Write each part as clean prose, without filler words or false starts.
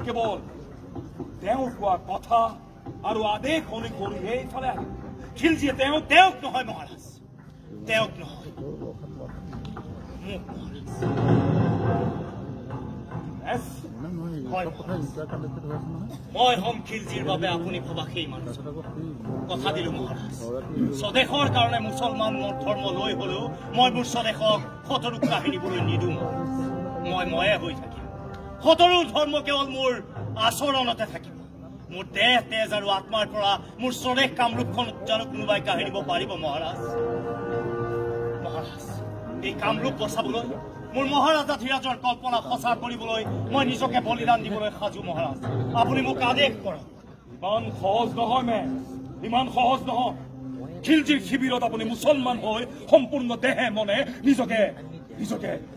কেৱল তেওঁৰ কোৱা কথা আৰু আদেশ অনুসৰিহে এইফালে আহিব খিলজীয়ে তেওঁক নহয় মহাৰাজ তেওঁক নহয় মোক মই হম খিলজীৰ বাবে আপুনি ভবা সেই মানুহ কথা দিলো মহাৰাজ স্বদেশৰ কাৰণে মুছলমান ধৰ্ম লৈ হলেও মই মোৰ স্বদেশক শতৰু কাহিনীবলৈ নিদিওঁ ময়ে হৈ থাকিম শতৰু ধৰ্ম কেৱল মোৰ আচৰণতে থাকিব মোৰ দেহ তেজ আৰু আত্মাৰ পৰা মোৰ স্বদেশ কামৰূপখন জানো কোনোবাই কাঢ়ি নিব পাৰিব মহাৰাজ এই কামৰূপ বচাবলৈ মোৰ মহাৰাজা ধীৰাজৰ কল্পনা সঁচা কৰিবলৈ মই নিজকে বলিদান দিবলৈ সাজু মহাৰাজ আপুনি মোক আদেশ কৰক ইমান সহজ নহয় ইমান সহজ নহয় খিলজীৰ শিবিৰত আপুনি মুছলমান হৈ সম্পূৰ্ণ দেহে মনে নিজকে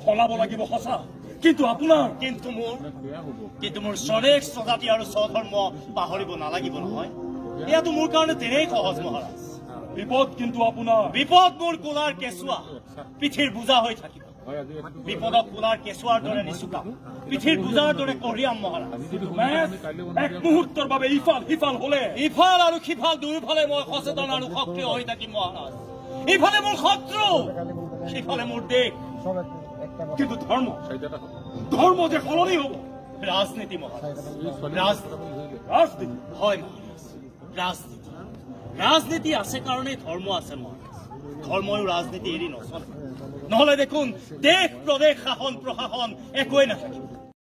সলাব লাগিব সঁচা কিন্তু আপোনাৰ কিন্তু মোৰ স্বদেশ স্বজাতি আৰু স্বধৰ্ম পাহৰিব নালাগিব নহয় এয়াতো মোৰ কাৰণে তেনেই সহজ মহাৰাজ বিপদ কিন্তু আপোনাৰ বিপদ মোৰ কোলাৰ কেঁচুৱা পিঠিৰ বোজা হৈ থাকিব বিপদক কোলাৰ কেঁচুৱাৰ দৰে নিচুকাম পিঠিৰ বোজাৰ দৰে কঢ়িয়াম মহাৰাজ এক মুহূৰ্তৰ বাবে ইফাল হলে ইফাল আৰু সিফাল দুয়োফালে মই সচেতন আৰু সক্ৰিয় হৈ থাকিম মহাৰাজ ইফালে মোৰ শত্ৰু সিফালে মোৰ দেশ কিন্তু ধৰ্ম যে সলনি হব ৰাজনীতি মহাৰাজ ৰাজনীতি হয় মহাৰাজ ৰাজনীতি আছে কাৰণে ধৰ্ম আছে মহাৰাজ ধৰ্ময়ো ৰাজনীতি এৰি নচলে নহলে দেখোন দেশ প্ৰদেশ শাসন প্ৰশাসন একোৱেই নাথাকিব